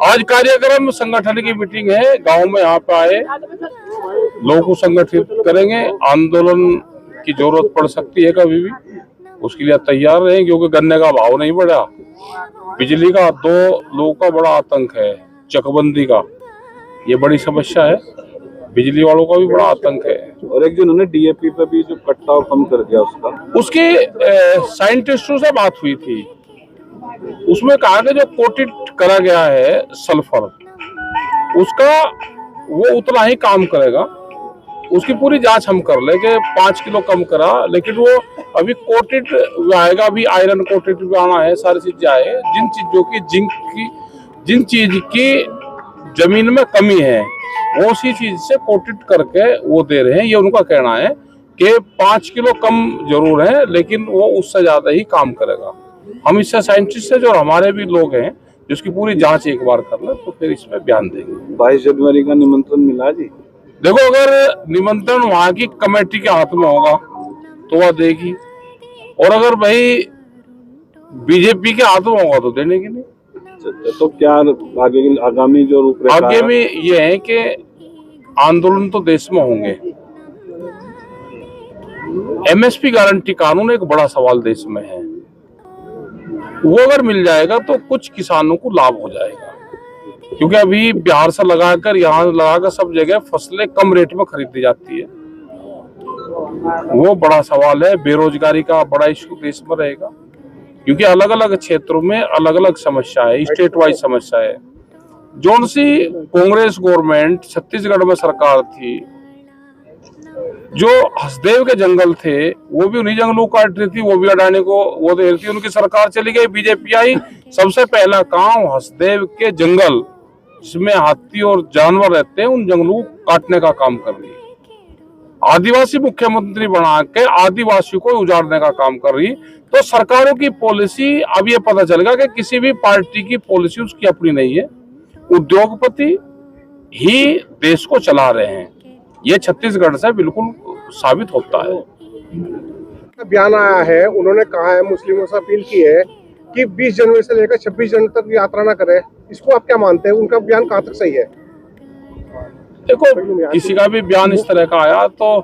आज कार्यक्रम संगठन की मीटिंग है, गांव में यहाँ पे आए लोगों को संगठित करेंगे। आंदोलन की जरूरत पड़ सकती है कभी भी, उसके लिए तैयार रहें, क्योंकि गन्ने का भाव नहीं बढ़ा, बिजली का 2 लोगों का बड़ा आतंक है, चकबंदी का ये बड़ी समस्या है, बिजली वालों का भी बड़ा आतंक है। और एक जो उन्होंने डीएपी पे भी जो कट्टा कम कर दिया उसके साइंटिस्टों से बात हुई थी, उसमें कहा कि जो कोटेड करा गया है सल्फर, उसका वो उतना ही काम करेगा। उसकी पूरी जांच हम कर ले कि 5 किलो कम करा, लेकिन वो अभी कोटेड आएगा, अभी आयरन कोटेड भी आना है, सारी चीजें आए। जिन चीजों की जिन चीज की जमीन में कमी है वो उसी चीज से कोटेड करके वो दे रहे हैं। ये उनका कहना है कि 5 किलो कम जरूर है, लेकिन वो उससे ज्यादा ही काम करेगा। हम इससे साइंटिस्ट है जो हमारे भी लोग हैं, जिसकी पूरी जांच एक बार कर ले तो फिर इसमें बयान देंगे। 22 जनवरी का निमंत्रण मिला जी? देखो, अगर निमंत्रण वहां की कमेटी के हाथ में होगा तो वह देगी, और अगर भाई बीजेपी के हाथ में होगा तो देने की नहीं। तो क्या आगे आगामी जो रूपरेखा आगे में ये है कि आंदोलन तो देश में होंगे। एमएसपी गारंटी कानून एक बड़ा सवाल देश में है, वो अगर मिल जाएगा तो कुछ किसानों को लाभ हो जाएगा, क्योंकि अभी बिहार से लगाकर यहाँ लगाकर सब जगह फसलें कम रेट में खरीदी जाती है। वो बड़ा सवाल है, बेरोजगारी का बड़ा इश्यू देश में रहेगा, क्योंकि अलग अलग क्षेत्रों में अलग अलग समस्या है, स्टेट वाइज समस्या है। जोन सी कांग्रेस गवर्नमेंट छत्तीसगढ़ में सरकार थी, जो हसदेव के जंगल थे वो भी उन्हीं जंगलों काट रही थी, वो भी अडानी को वो दे रही थी। उनकी सरकार चली गई, बीजेपी आई, सबसे पहला काम हसदेव के जंगल जिसमें हाथी और जानवर रहते हैं उन जंगलों को काटने का काम कर रही है। आदिवासी मुख्यमंत्री बना के आदिवासियों को उजाड़ने का काम कर रही। तो सरकारों की पॉलिसी, अब ये पता चलेगा कि किसी भी पार्टी की पॉलिसी उसकी अपनी नहीं है, उद्योगपति ही देश को चला रहे हैं। ये छत्तीसगढ़ से बिल्कुल साबित होता है। बयान आया है, उन्होंने कहा है, मुस्लिमों से अपील की है कि 20 जनवरी से लेकर 26 जनवरी तक यात्रा ना करें। इसको आप क्या मानते हैं, उनका बयान कहाँ तक सही है? देखो, किसी का भी बयान इस तरह का आया तो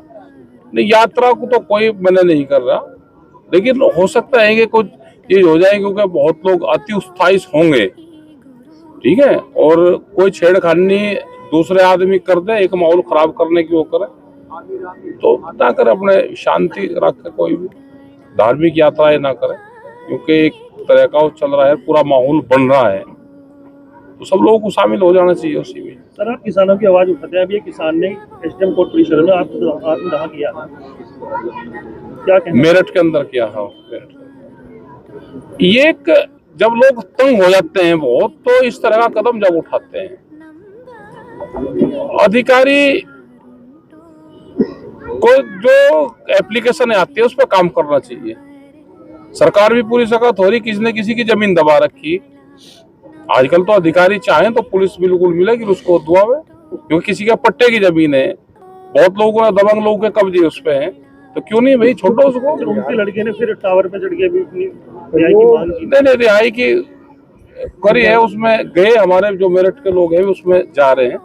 नहीं, यात्रा को तो कोई मना नहीं कर रहा, लेकिन हो सकता है कि कुछ चीज हो जाए, क्योंकि बहुत लोग अति उत्साहित होंगे, ठीक है, और कोई छेड़खानी दूसरे आदमी कर दे, एक माहौल खराब करने की वो करे, तो ना करे, अपने शांति रखे, कोई भी धार्मिक यात्राएं ना करे, क्योंकि एक तरह का वो चल रहा है, पूरा माहौल बन रहा है, तो सब लोगों को शामिल हो जाना चाहिए उसी में। सर, आप किसानों की आवाज उठाते हैं, अभी किसान ने एसडीएम कोर्ट परिसर में आत्मदाह किया, क्या कहना? मेरठ के अंदर किया है। ये जब लोग तंग हो जाते हैं बहुत, तो इस तरह का कदम जब उठाते हैं, अधिकारी को जो एप्लीकेशन आती है उस पर काम करना चाहिए। सरकार भी पूरी सख्त हो रही, किसी ने किसी की जमीन दबा रखी। आजकल तो अधिकारी चाहें तो पुलिस बिल्कुल मिलेगी उसको दुआवे, क्योंकि किसी के पट्टे की जमीन है, बहुत लोगों का दबंग लोगों के कब्जे उस पे है, तो क्यों नहीं भाई, छोड़ो उसको। उनके लड़के ने फिर टावर पे चढ़ के भी अपनी रिहाई की मांग की। नहीं, रिहाई की करी है, उसमें गए, हमारे जो मेरठ के लोग हैं उसमें जा रहे हैं।